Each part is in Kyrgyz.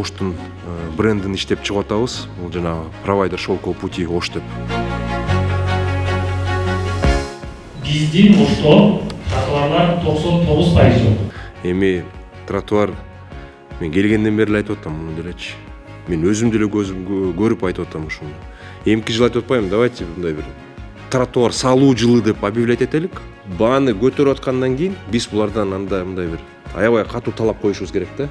Оштун брендин иштеп чыгып атабыз. Бул жана провайдер шелкового пути Ош деп. Биздин Ошто тротуарлар 99% жок. Эми тротуар мен келгенден бери айтып атам муну делечи. Мен өзүм деле көзүм көрүп айтып атам ушуну. Эмки жыл айтып атпайм, давайте мындай бир тротуар салуу жылы деп объявлять этелик. Бааны көтөрүп аткандан кийин биз булардан анда мындай бир аябай катуу талап коюшубуз керек да.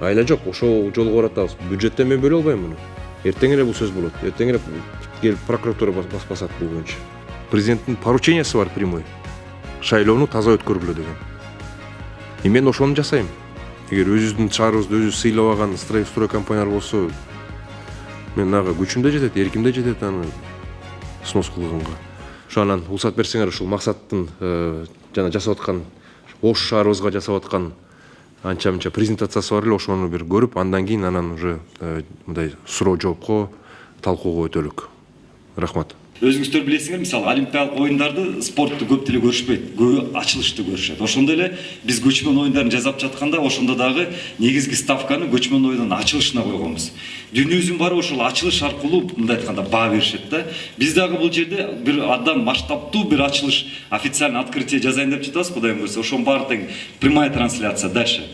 Айла жок, ошол жолго баратабыз. Бюджеттен мен бөлө албайм муну. Эртең эле бул сөз болот. Эртең эле келип прокуратура басат бул боюнча. Президенттин поручениясы бар прямой. Шайлоону таза өткөргүлө деген. Мен ошону жасайм. Эгер өзүбүздүн шаарыбызды өзү сыйлап алган строй компаниялар болсо, мен ага күчүм да жетет, эрким да жетет аны снос кылганга. Ошо анан уруксат берсеңер ушул максаттын жана жасап аткан Ош шаарыбызга жасап аткан анча-мынча презентациясы бар эле, ошону бир көрүп, андан кийин анан уже мындай суроо жоопко талкууга өтөлүк. Рахмат. Өзүңүздөр билесиңер, мисалы олимпиялык оюндарды спортту көп деле көрүшпөйт, көбү ачылышты көрүшөт. Ошондой эле биз көчмөн оюндарын жасап жатканда ошондо дагы негизги ставканы көчмөн оюндун ачылышына койгонбуз. Дүйнөбүздүн баары ошол ачылыш аркылуу мындай айтканда баа беришет да. Биз дагы бул жерде бир абдан масштабтуу бир ачылыш, официальный открытие жасайын деп жатабыз, Кудайым буйрса. Ошонун баары тең прямая трансляция дальше.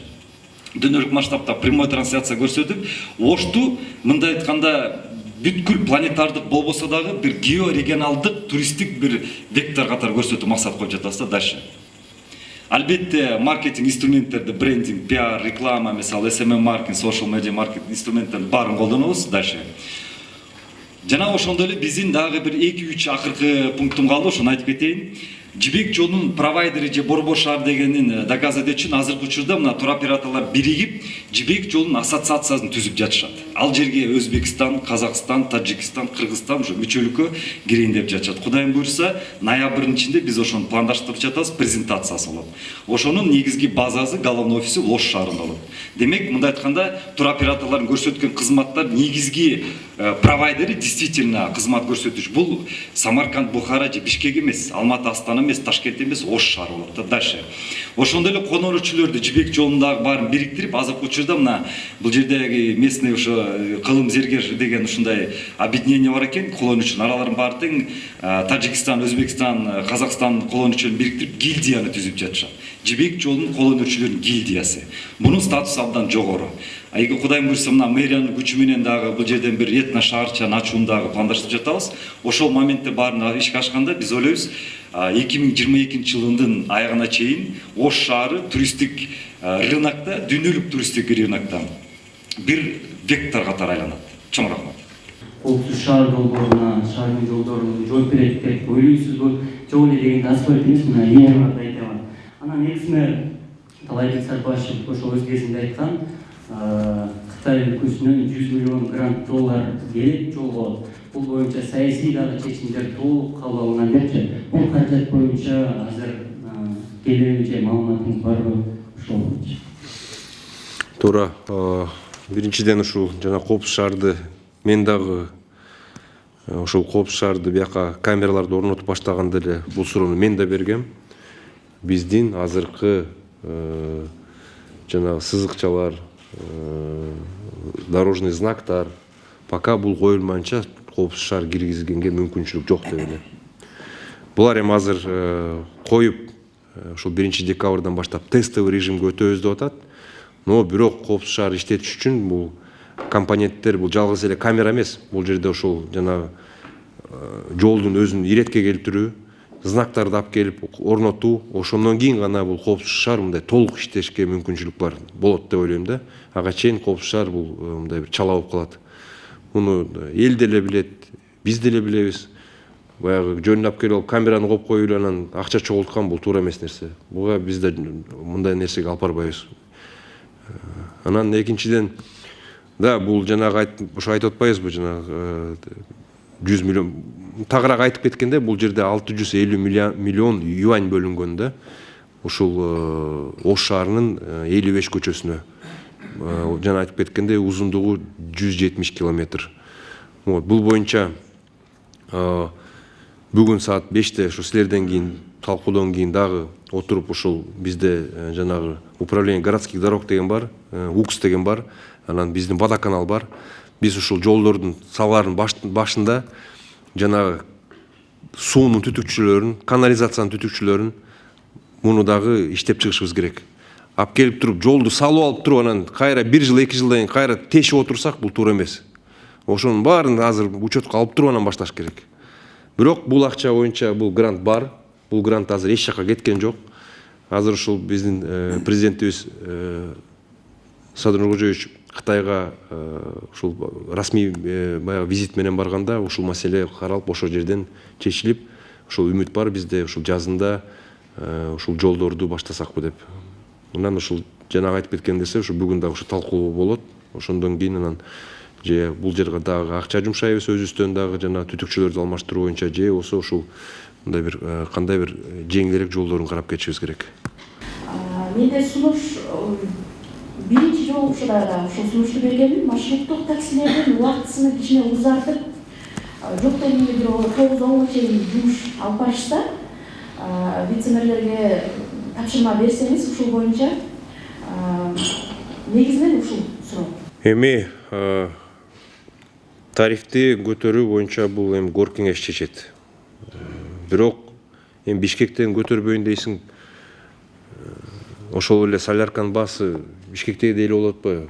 Дүйнөлүк масштабта прямой трансляция көрсөтүп, Ошту мындай айтканда бүткүл планетардык болбосо дагы бир георегионалдык туристтик бир вектор катары көрсөтүү максат коюп жатабыз да дальше. Албетте маркетинг инструменттерди, брендинг, пиар, реклама, мисалы SMM маркетинг, social media маркетинг инструменттерин баарын колдонобуз дальше. Жана ошондой эле биздин дагы бир 2-3 акыркы пунктум калды, ошону айтып кетейин. Жибек жолунун провайдери же Борбор шаар дегенин доказать үчүн азыркы учурда мына туроператорлор биригип Жибек жолунун ассоциациясын түзүп жатышат. Ал жерге Өзбекстан, Казакстан, Таджикстан, Кыргызстан ушу мүчөлүккө кирейин деп жатышат. Кудайым буйрса, ноябрдын ичинде биз ошону пландаштырып жатабыз, презентациясы болот. Ошонун негизги базасы, головной офиси Ош шаарында болот. Демек, мындай айтканда, туроператорлордун көрсөткөн кызматтар негизги провайдери действительно кызмат көрсөтүш. Бул Самарканд, Бухара же Бишкек эмес, Алматы, Астана эмес, Ташкент эмес, Ош шаары болот. Дальше. Ошондой эле конорчулөрдү Жибек жолундагы баарын бириктирип, азыркы учурда мына бул жердеги местный ошо кылым зергер деген ушундай объединение бар экен, колонуучун араларын баары тең Таджикстан, Өзбекстан, Казакстан колонуучуларын бириктирип гильдияны түзүп жатышат. Жибек жолунун колонуучулөрүнүн гильдиясы. Мунун статусу абдан жогору. Эгер Кудайым буйрса мына мэриянын күчү менен дагы бул жерден бир этно шаарчаны ачууну дагы пландаштырып жатабыз. Ошол моментте баарын ишке ашканда биз ойлойбуз 2022 жылдын аягына чейин Ош шаары туристтик рынокто, дүйнөлүк туристтик рынокто бир вектор катары айланат. Чоң рахмат. Коопсуз шаар долбооруна, шаардын жолдоруна жооп берет деп ойлойсузбу? Жок эле дегенде асфальт эмес, мына линияларды айтабын. Анан негизинен Талайбек Сарбашев ошол өз кезинде айткан, Кытай өлкөсүнөн 100 миллион грант доллар келип жолго. Бул боюнча саясий дагы чечимдер толук кабыл алынган депчи. Бул каражат боюнча азыр келүүчү маалыматыңыз барбы? Ошол боюнча. Туура. Биринчиден ушул жана коопсуз шаарды мен дагы ошол коопсуз шаарды бияка камераларды орнотуп баштаганда эле бул суроону мен да бергем. Биздин азыркы жана сызыкчалар, дорожный знактар пока бул коюлмайынча коопсуз шаар киргизгенге мүмкүнчүлүк жок деп элем. Булар эми азыр коюп ошол 1-декабрдан баштап тестовый режимге өтөбүз деп атат. Но бирок коопсуз шаар иштетиш үчүн бул компоненттер бул жалгыз эле камера эмес. Бул жерде ошол жана жолдун өзүн иретке келтирүү, знактарды алып келип орнотуу, ошондон кийин гана бул коопсуз шаар мындай толук иштешке мүмкүнчүлүк бар болот деп ойлойм да. Ага чейин коопсуз шаар бул мындай бир чала болуп калат. Муну эл деле билет, биз деле билебиз. Баягы жөнүнө келип камераны коюп коюп эле анан акча чогулткан бул туура эмес нерсе. Буга биз да мындай нерсеге алып барбайбыз. Анан экинчиден да бул жанагы ошо айтып атпайбызбы жанагы 100 миллион тагыраак айтып кеткенде бул жерде 650 миллион юань бөлүнгөн да. Ушул Ош шаарынын 55 көчөсүнө. Жана айтып кеткенде узундугу 170 километр. Бул боюнча бүгүн саат 5-те ошо силерден кийин талкуудон кийин дагы отуруп ушул бизде жанагы управление городских дорог деген бар, УКС деген бар, анан биздин водоканал бар. Биз ушул жолдордун салаарын башында жанагы суунун түтүкчүлөрүн, канализациянын түтүкчүлөрүн муну дагы иштеп чыгышыбыз керек. Ап келип туруп жолду салып алып туруп анан кайра 1 жыл 2 жылдан кийин кайра тешип отурсак бул туура эмес. Ошонун баарын азыр учетко алып туруп анан башташ керек. Бирок бул акча боюнча бул грант бар. Бул грант азыр эч жака кеткен жок. Азыр ушул биздин президентибиз Садыр Нуркожоевич Кытайга ушул расмий баягы визит менен барганда ушул маселе каралып ошол жерден чечилип, ушул үмүт бар бизде ушул жазында ушул жолдорду баштасакпы деп. Анан ушул жанагы айтып кеткендерсе, ушул бүгүн дагы ушу талкуу болот. Ошондон кийин анан же бул жерге дагы акча жумшайбыз өзүбүздөн дагы жана түтүкчүлөрдү алмаштыруу боюнча же болсо ушул мындай бир кандай бир жеңилирээк жолдорун карап кетишибиз керек. Менде сунуш биринчи жолу ушуга ушул сунушту бергенмин. Маршруттук таксилердин убактысын кичине узартып, жок дегенде бир 9-10 чейин жумуш алып барышса, вице-мэрлерге тапшырма берсеңиз ушул боюнча негизинен ушул суроо. Эми тарифти көтөрүү боюнча бул эми Гор кеңеш чечет. Бирок эми Бишкектен көтөрбөйүн дейсиң, ошол эле солярканын баасы Бишкекте эле болуп атпайбы?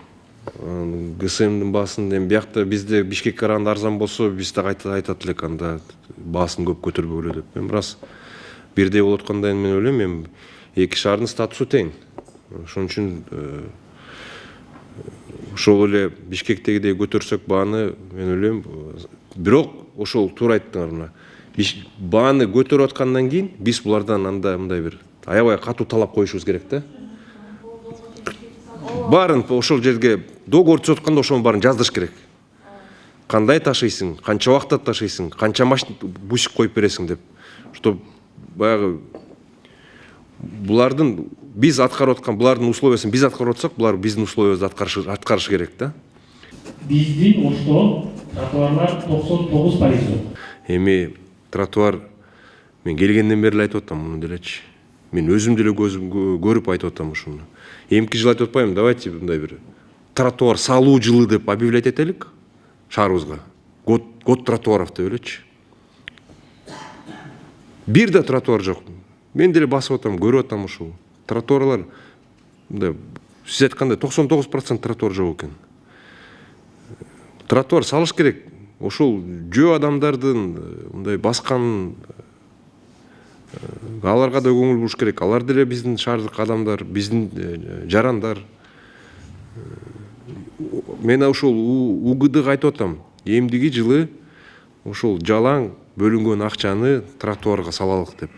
ГСМдин баасын эми биякта бизде Бишкекке караганда арзан болсо, биз дагы айтат элек анда баасын көп көтөрбөгүлө деп. Эми раз бирдей болуп атканда мен ойлойм, эми эки шаардын статусу тең. Ошон үчүн ошол эле Бишкектегидей көтөрсөк бааны, мен ойлойм. Бирок ошол туура айттыңар мына. Бааны көтөрүп аткандан кийин биз булардан анда мындай бир аябай катуу талап коюшубуз керек да. Баарын ошол жерге договор түзүп атканда ошонун баарын жаздырыш керек. Кандай ташыйсың, канча убакытта ташыйсың, канча машина бусик коюп бересиң деп. Что баягы булардын биз аткарып аткан, булардын условиясын биз аткарып атсак, булар биздин условиябызды аткарышы керек да. Биздин Ошто тротуарлар 99% жок. Эми тротуар мен келгенден бери айтып атам муну делечи. Мен өзүм деле көрүп айтып атам ушуну. Эмки жыл айтып атпайбы, давайте мындай бир тротуар салуу жылы деп объявлять этелик шаарыбызга. Год тротуаров деп элечи. Бир да тротуар жок. Мен деле басып атам, көрүп атам ушул. Тротуарлар мындай сиз айткандай 99% тротуар жок экен. Тротуар салыш керек. Ошол жөө адамдардын мындай баскан аларга да көңүл буруш керек. Алар деле биздин шаардык адамдар, биздин жарандар. Мен ошол УГДга айтып атам. Эмдиги жылы ошол жалаң бөлүнгөн акчаны тротуарга салалык деп.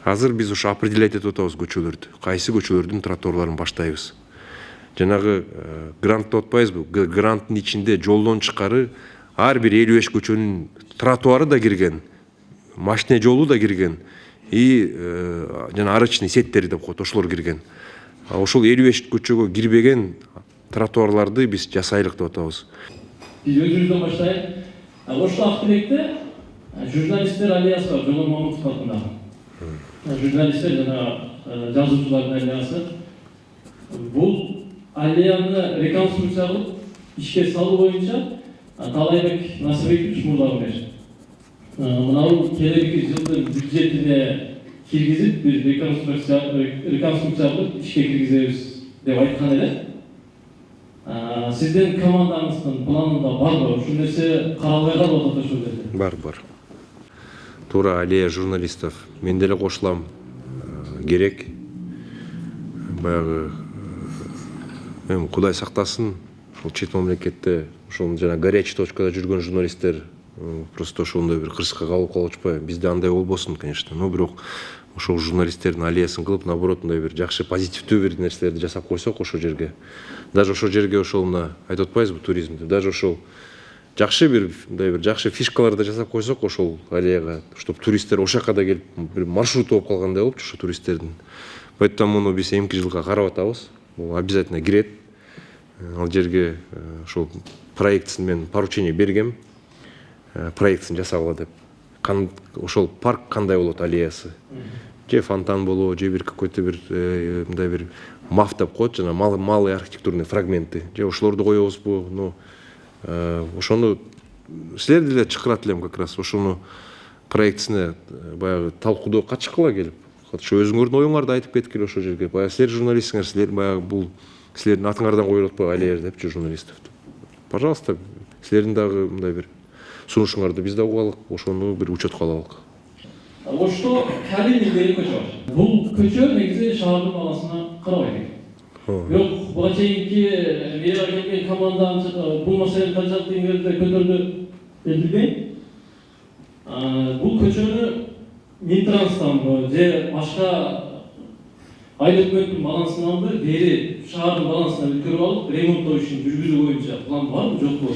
Азыр биз ушу определять этип атабыз көчөлөрдү. Кайсы көчөлөрдүн тротуарларын баштайбыз. Жанагы грант деп атпайбызбы? Гранттын ичинде жолдон тышкары ар бир 55 көчөнүн тротуары да кирген, машина жолу да кирген, и жана арычный сеттери деп коет, ошолор кирген. Ошол 55 көчөгө кирбеген тротуарларды биз жасайлык деп атабыз. Биз өзүбүздөн баштайбыз. Ошто Актилекте журналисттер аллеясы бар, Жолон Мамытов атындагы. Журналисттер жана жазуучулардын аллеясы. Бул аллеяны реконструкция кылып, ишке салуу боюнча Талайбек Насырбекович мурдагы мэр. Мынау келерки жылдын бюджетине киргизип, бир реконструкция кылып ишке киргизебиз деп айткан эле. Сиздин командаңыздын планында барбы? Ушул нерсе каралбай калып атат ошол жерде. Бар. Туура аллея журналистов. Мен деле кошулам. Керек. Баягы эми Кудай сактасын, ошол чет мамлекетте ошол жана горячий точкада жүргөн журналисттер просто ошондой бир кырсыкка калып калышпайбы? Бизде андай болбосун, конечно. Но бирок ошол журналисттердин аллеясын кылып, наоборот, мындай бир жакшы позитивдүү бир нерселерди жасап койсок ошол жерге. Даже ошол жерге ошол мына айтып атпайбызбы туризмде. Даже ошол жакшы бир мындай бир жакшы фишкаларды жасап койсок ошол аллеяга, чтобы туристтер ошол жака да келип бир маршрут болуп калгандай болупчу ошо туристтердин. Поэтому муну биз эмки жылга карап атабыз. Бул обязательно кирет. Ал жерге ошол проектсин мен поручение бергем. Проектсин жасагыла деп. Ошол парк кандай болот аллеясы. же фонтан болобу, же бир какой-то бир мындай бир маф деп коет, жана малый архитектурный фрагменты, же ошолорду коебузбу. Ну ошону силер деле чакырат элем как раз ошону проектисине баягы талкуудоо катышкыла келип. Ошо өзүңөрдүн оюңарды айтып кеткиле ошол жерге. Баягы силер журналистсиңер, силер баягы бул силердин атыңардан коюп атпайбы алер депчи журналистов. Пожалуйста, силердин дагы мындай бир сунушуңарды биз да угалык, ошону бир учетко алалык. Ошто Калинин деген көчө бар. Бул көчө негизи шаардын баласына карабайт экен. Бирок буга чейинки мэрия келген команданын бул маселени канчалык деңгээлде көтөрдү билбейм. Бул көчөнү Минтранстан же башка айыл өкмөттүн балансынан бери шаардын балансына өткөрүп алып, ремонттоо ишин жүргүзүү боюнча план барбы, жокпу?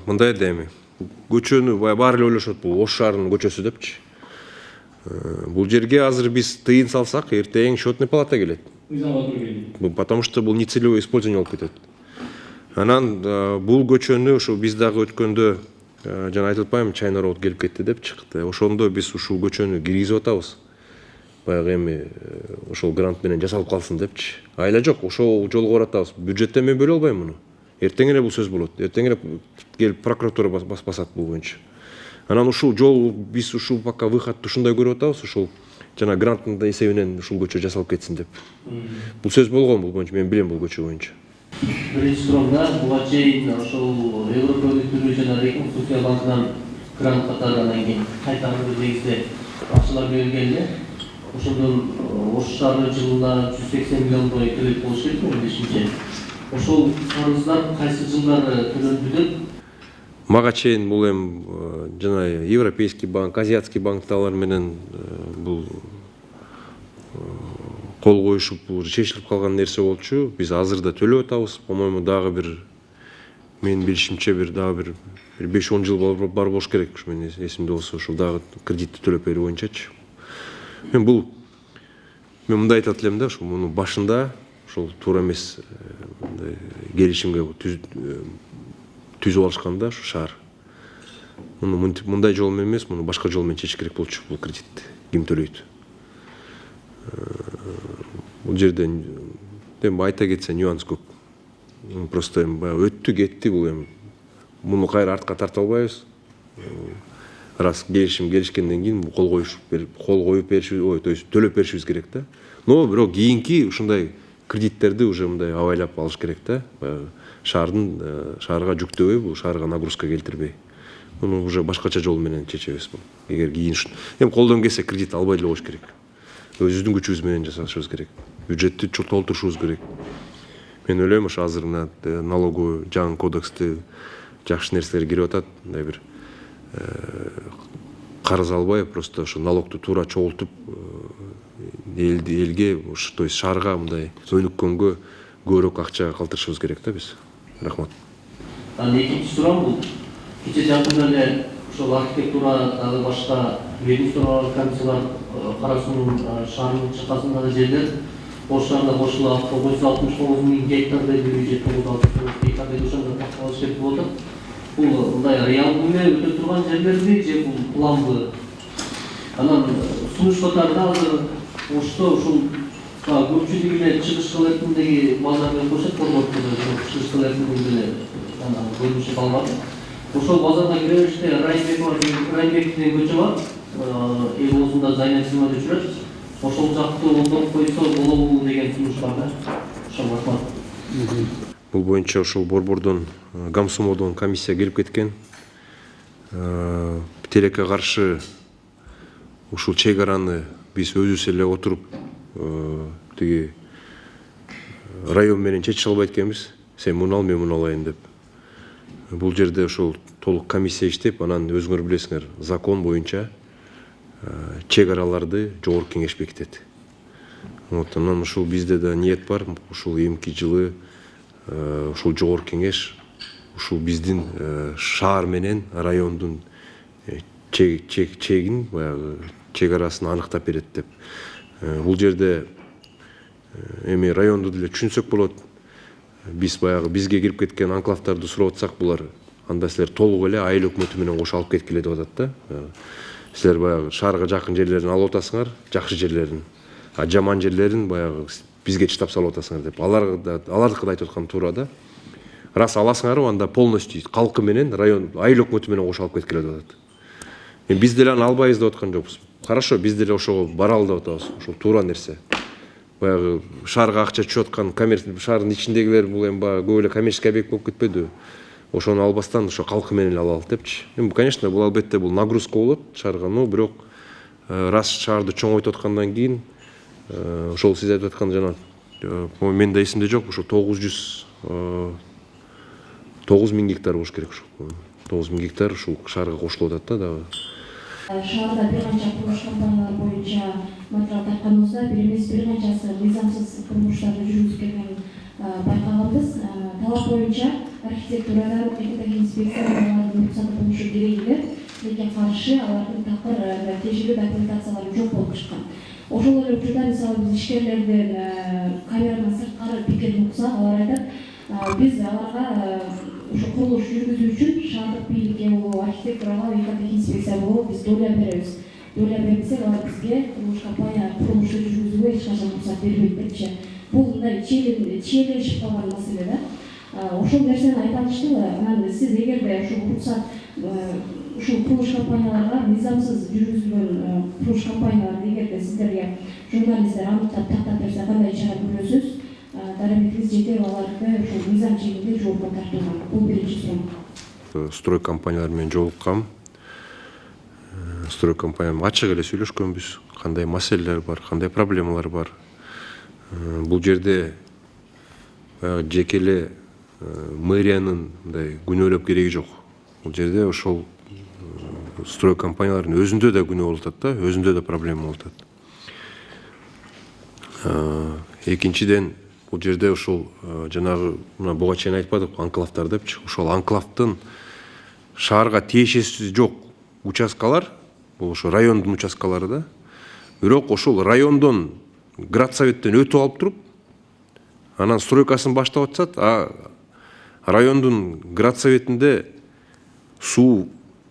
Мындай эми көчөнү баары эле ойлошот, бул Ош шаарынын көчөсү депчи. Бул жерге азыр биз тыйын салсак, эртең счетный палата келет. Потому что бул нецелевое использование болуп кетет. Анан бул көчөнү ошо биз дагы өткөндө жана айтып атпаймынбы, Чайна роуд келип кетти деп чыкты. Ошондо биз ушул көчөнү киргизип атабыз. Баягы эми ошол грант менен жасалып калсын депчи. Айла жок, ошол жолго баратабыз. Бюджеттен мен бөлө албайм муну. Эртең эле бул сөз болот. Эртең эле келип прокуратура басат бул боюнча. Анан ушул жол биз ушул пока выходду ушундай көрүп атабыз, ушул жана гранттын эсебинен ушул көчө жасалып кетсин деп. Бул сөз болгон бул боюнча, мен билем бул көчө боюнча. Биринчи суроомда буга чейин ошол Европа өкмөтү жана Реконструкция банкынан грант катары анан кийин кайтарымдуу негизде акчалар берилген эле. Ошондон Ош шаары жылына 180 миллиондой төлөп болуш керек бешинчи. Ошол карыздар кайсы жылдары төлөндү деп? Мага чейин бул эми жана Европейский банк, Азиатский банктагылар менен бул кол коюшуп бул чечилип калган нерсе болчу. Биз азыр да төлөп атабыз. По-моему, дагы бир менин билишимче бир дагы бир 5-10 жыл бар болуш керек. Ушу менин эсимде болсо, ушул дагы кредитти төлөп берүү боюнчачы. Мен мындай айтат элем да, ушул мунун башында ушул туура эмес мындай келишимге түзүп алышканда ушу шаар. Муну мындай жол менен эмес, муну башка жол менен чечиш керек болчу бул кредитти. Ким төлөйт? Бул жерде эми айта кетсе нюанс көп. Просто эми баягы өттү кетти бул эми. Муну кайра артка тарта албайбыз. Раз келишкенден кийин кол коюп беришибиз, то есть төлөп беришибиз керек да. Но бирок кийинки ушундай кредиттерди уже мындай абайлап алыш керек да. Шаарга жүктөбөй, бул шаарга нагрузка келтирбей. Муну уже башкача жол менен чечебиз бул. Эгер кийин эми колдон келсе кредит албай эле коюш керек. Өзүбүздүн күчүбүз менен жасашыбыз керек. Бюджетти толтурушубуз керек. Мен ойлойм, ошо азыр мына налоговый жаңы кодексте жакшы нерселер кирип атат. Мындай бир карыз албай, просто ошо налогту туура чогултуп элге, то есть шаарга мындай өнүккөнгө көбүрөөк акча калтырышыбыз керек да биз. Рахмат. Анан экинчи суроом бул кече жакында эле ошол архитектура дагы башка ведомстволор, комиссиялар карасунун шаарынын чакасындагы жерлер Ош шаарына кошула 969 гектардай бир же 960 гектардай ошондо такталыш керек болуп атат. Бул мындай реалдуу эле өтө турган жерлерби же бул планбы? Анан сунуш катарында азыр Ошто ушул көпчүлүк эле чыгыш кылетиндеги базар менен кошот, чыгыш кылетиндеги деле көрүнүшү калмады. Ошол базарга киребиште Райбек деген көчө бар. Эл оозунда Зайнетова деп жүрөт. Ошол жакты оңдоп койсо болобу деген сунуш бар да. Ошол рахмат. Бул боюнча ошол Борбордон, Гамсумодон комиссия келип кеткен. Телекке каршы ушул чек араны биз өзүбүз эле отуруп тиги район менен чечише албайт экенбиз. Сен муну ал, мен муну алайын деп. Бул жерде ошол толук комиссия иштеп, анан өзүңөр билесиңер, закон боюнча чек араларды жогорку кеңеш бекитет. Анан ушул бизде да ниет бар, ушул эмки жылы ушул жогорку кеңеш ушул биздин шаар менен райондун чегин, баягы чек арасын аныктап берет деп. Бул жерде эми районду деле түшүнсөк болот. Биз баягы бизге кирип кеткен анклавдарды сурап атсак, булар анда силер толук эле айыл өкмөтү менен кошо алып кеткиле деп атат да. силер баягы шаарга жакын жерлерин алып атасыңар, жакшы жерлерин. А жаман жерлерин баягы бизге чыдап салып атасыңар деп. Алардыкы да айтып аткан туура да. Раз аласыңар, анда полностью калкы менен район айыл өкмөтү менен кошо алып кеткиле деп атат. Биз деле аны албайбыз деп аткан жокпуз. Хорошо, биз деле ошого баралы деп атабыз. Ошол туура нерсе. Баягы шаарга акча түшүп аткан шаардын ичиндегилер бул эми баягы көп эле коммерческий объект болуп кетпедиби? Ошону албастан ошо калкы менен алалы депчи. Эми конечно, бул албетте бул нагрузка болот шаарга, но бирок раз шаарды чоңойтуп аткандан кийин ошол сиз айтып аткан жана мен да эсимде жок, ошо 9000 гектар болуш керек ошо. 9000 гектар ушул шаарга кошулуп атат да дагы. Шаарда бир канча курулуш компаниялары боюнча материал тапканыбызда бир эмес бир канчасы мыйзамсыз курулуштарды жүргүзүп келгенин байкаганбыз. Талап боюнча архитектурадан экология инспекцияларынын уруксаты болушу керек эле, lekin каршы алардын такыр тежелүү документациялары жок болуп чыккан. Ошол эле учурда мисалы биз ишкерлерден камерадан сырткары пикирин уксак, алар айтат, биз аларга ошо курулуш жүргүзүү үчүн шаардык бийликке болобу, архитектурага, экология инспекция болобу биз доля беребиз. Доля бербесек, алар бизге курулуш компания курулушту жүргүзүүгө эч качан уруксат бербейт депчи. Бул мындай чиелешип калган маселе да. Ошол нерсени айта алыштыбы? Анан сиз эгерде ушул уруксат ушул курулуш компанияларга мыйзамсыз жүргүзүлгөн курулуш компанияларды эгерде сиздерге журналисттер аныктап тактап берсе, кандай чара көрөсүз? Дарамитиңиз жетеби аларды ушул мыйзам чегинде жоопко тартууга? Бул биринчи суроо. Строй компаниялар менен жолуккам. Строй компания ачык эле сүйлөшкөнбүз. Кандай маселелер бар, кандай проблемалар бар. Бул жерде жеке эле мэриянын мындай күнөөлөп кереги жок. Бул жерде ошол строй компаниялардын өзүндө да күнөө болуп атат да, өзүндө да проблема болуп атат. Экинчиден, бул жерде ошол жанагы мына буга чейин айтпадык, анклавтар депчи. Ошол анклавдын шаарга тиешеси жок участкалар, бул ошо райондун участкалары да. Бирок ошол райондон градсоветтен өтүп алып туруп, анан стройкасын баштап атышат, а райондун градсоветинде суу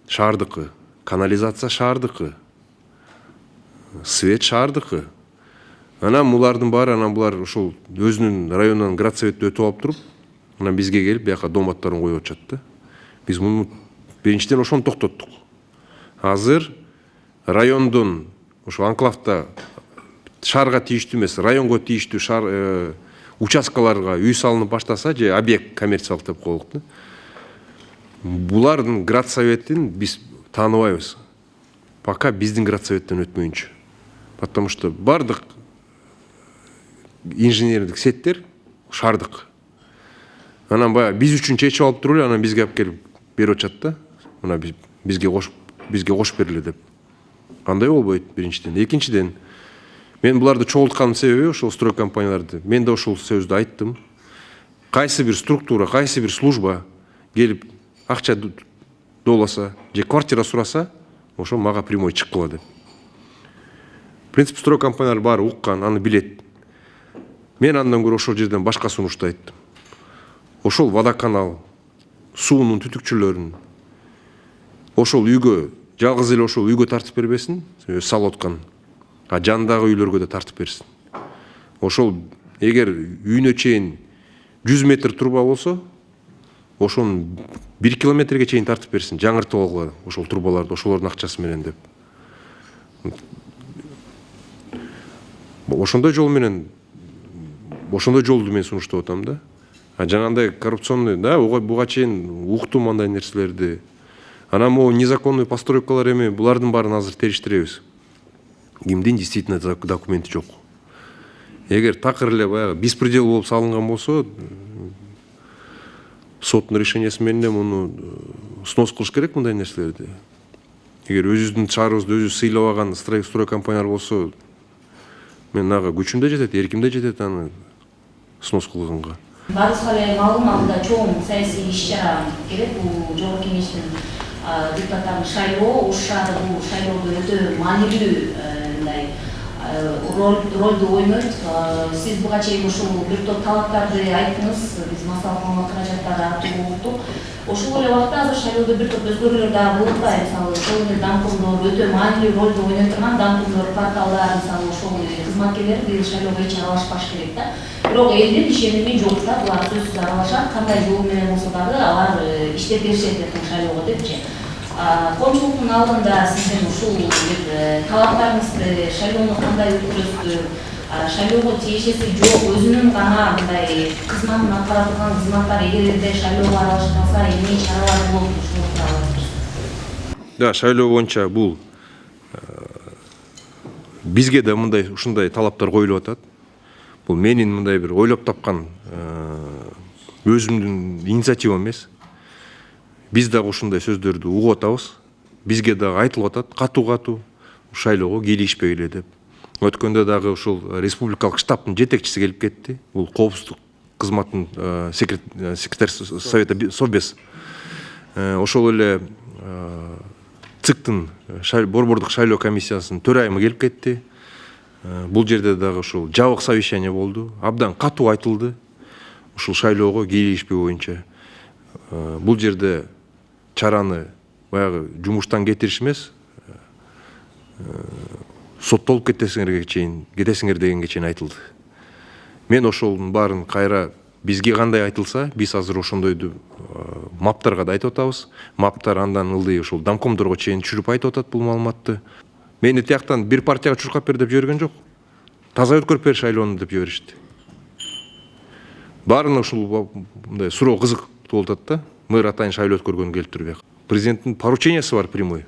шаардыкы, канализация шаардыкы, свет шаардыкы. Анан булардын баары, анан булар ошол өзүнүн районунан градсоветти өтүп алып туруп, анан бизге келип бияка доматтарын коюп атышат да. Биз муну биринчиден ошону токтоттук. Азыр райондун ошо анклавда шаарга тийиштүү эмес, районго тийиштүү участкаларга үй салынып баштаса, же объект коммерциялык деп коелук да. Булардын градсоветин биз тааныбайбыз. Пока биздин градсоветтен өтмөйүнчө. Потому что бардык инженердик сеттер шаардык. Анан баягы биз үчүн чечип алып туруп эле, анан бизге алып келип берип атышат да. Мына бизге кошуп бериле деп. Кандай болбойт биринчиден. Экинчиден, мен буларды чогултканын себеби ошол строй компанияларды. Мен да ошол сөздү айттым. Кайсы бир структура, кайсы бир служба келип акча доласа, же квартира сураса, ошо мага прямой чыккыла деп. В принципе, строй компаниялар баары уккан, аны билет. Мен андан көрө ошол жерден башка сунушту айттым. Ошол водоканал, суунун түтүкчүлөрүн ошол үйгө, жалгыз эле ошол үйгө тартып бербесин, салып аткан. А жандагы үйлөргө да тартып берсин. Ошол эгер үйүнө чейин 100 метр труба болсо, ошону 1 километрге чейин тартып берсин, жаңыртып алгыла ошол трубаларды, ошолордун акчасы менен деп. Ошондой жол менен, ошондой жолду мен сунуштап атам да. А жанагындай коррупционный, да, буга чейин уктум андай нерселерди. Анан могу незаконный постройкалар эми, булардын баарын азыр териштиребиз. Кимдин действительно документи жок. Эгер такыр эле баягы беспредел болуп салынган болсо, соттун решениясы менен муну снос кылыш керек мындай нерселерди. Эгер өзүбүздүн шаарыбызды өзү сыйлап алган строй компаниялар болсо, мен ага күчүм да жетет, эрким да жетет аны снос кылганга. Баарыбызга эле маалым, анда чоң саясий иш-чара керек. Бул жогорку кеңештин депутаттарын шайлоо, Ош шаары бул шайлоодо өтө маанилүү мындай ролду ойнойт. Сиз буга чейин ушул бир топ талаптарды айттыңыз. Биз массалык каражаттарды артуу болуп. Ошол эле убакта азыр шайлоодо бир топ өзгөрүүлөр дагы болуп атпайбы. Мисалы ошол эле Дамкомдор өтө маанилүү ролду ойной турган Дамкомдор порталдар, мисалы ошол кызматкерлер быйыл шайлоого эч аралашпаш керек да. Бирок элдин ишеними жок да, булар сөзсүз аралашат, кандай жол менен болсо дагы алар иштеп беришет эртең шайлоого депчи. Коомчулуктун алдында сиздин ушул талаптарыңызды шайлоону кандай өткөрөсүз, шайлоого тиешеси жок, өзүнүн гана мындай кызматын аткара турган кызматтар эгерде шайлоого аралашпаса эмне чаралар болот ушул тууралуу? Да, шайлоо боюнча бул бизге да мындай ушундай талаптар коюлуп атат. Бул менин мындай бир ойлоп тапкан өзүмдүн инициативам эмес. Биз дагы ушундай сөздөрдү угуп атабыз. Бизге дагы айтылып атат, катуу шайлоого кийлигишпегиле деп. Өткөндө дагы ушул республикалык штабтын жетекчиси келип кетти. Бул коопсуздук кызматтын секретарь совета Совбез. Ошол эле ЦИКтын борбордук шайлоо комиссиясынын төрайымы келип кетти. Бул жерде дагы ушул жабык совещание болду. Абдан катуу айтылды ушул шайлоого кийлигишпөө боюнча. Бул жерде чараны баягы жумуштан кетириш эмес, соттолуп кетесиңер дегенге чейин айтылды. Мен ошолдун баарын кайра бизге кандай айтылса, биз азыр ошондойду маптарга да айтып атабыз. Маптар андан ылдый ошол Дамкомдорго чейин түшүрүп айтып атат бул маалыматты. Мени тияктан бир партияга чуркап бер деп жиберген жок. Таза өткөрүп бер шайлоону деп жиберишти. Баарына ушул мындай суроо кызык болуп атат да. Мэр атайын шайлоо өткөргөн келип туруп. Президенттин поручениясы бар прямой.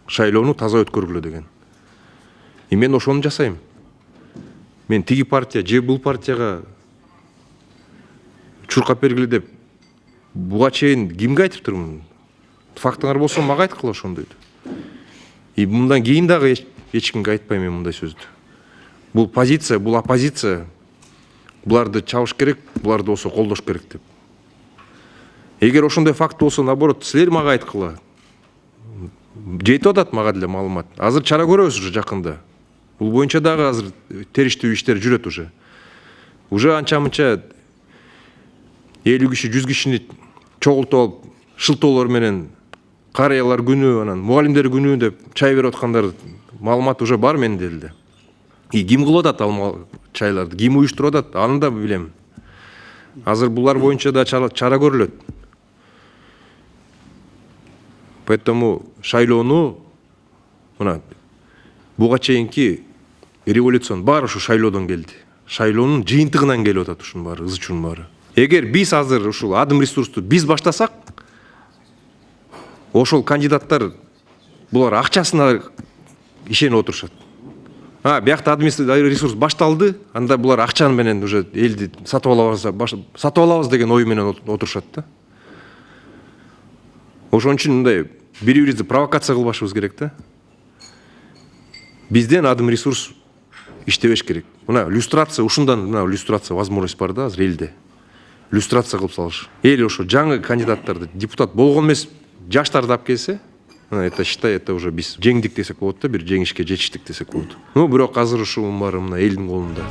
Шайлоону таза өткөргүлө деген. Мен ошону жасайм. Мен тиги партия же бул партияга чуркап бергиле деп буга чейин кимге айтып турмун? Фактыңар болсо мага айткыла ошондойду. Мындан кийин дагы эч кимге айтпайм мен мындай сөздү. Бул позиция, бул оппозиция. Буларды чабыш керек, буларды болсо колдош керек деп. Эгер ошондой факт болсо, наоборот, силер мага айткыла. Жетип атат мага деле маалымат. Азыр чара көрөбүз уже жакында. Бул боюнча дагы азыр териштүү иштер жүрөт уже. Уже анча-мынча 50 киши, 100 кишини чогултуп алып, шылтоолор менен карыялар күнү, анан мугалимдер күнү деп чай берип аткандар маалымат уже бар менде эле. Ким кылып атат ал чайларды, ким уюштуруп атат, аны да билем. Азыр булар боюнча да чара көрүлөт. Поэтому шайлоону мына буга чейинки революцион баары ушу шайлоодон келди. Шайлоонун жыйынтыгынан келип атат ушунун баары, ызычуунун баары. Эгер биз азыр ушул адым ресурсту биз баштасак, ошол кандидаттар булар акчасына ишенип отурушат. Биякта адым ресурс башталды, анда булар акчаны менен уже элди сатып алабыз деген ой менен отурушат да. Ошон үчүн мындай бири-бирибизди провокация кылбашыбыз керек да. Бизден адым ресурс иштебеш керек. Мына люстрация, ушундан мына люстрация возможность бар да азыр элде. Люстрация кылып салыш. Эл ошо жаңы кандидаттарды депутат болгон эмес жаштарды алып келсе, это считай, это уже биз жеңдик десек болот да, бир жеңишке жетиштик десек болот. Бирок азыр ушунун баары мына элдин колунда.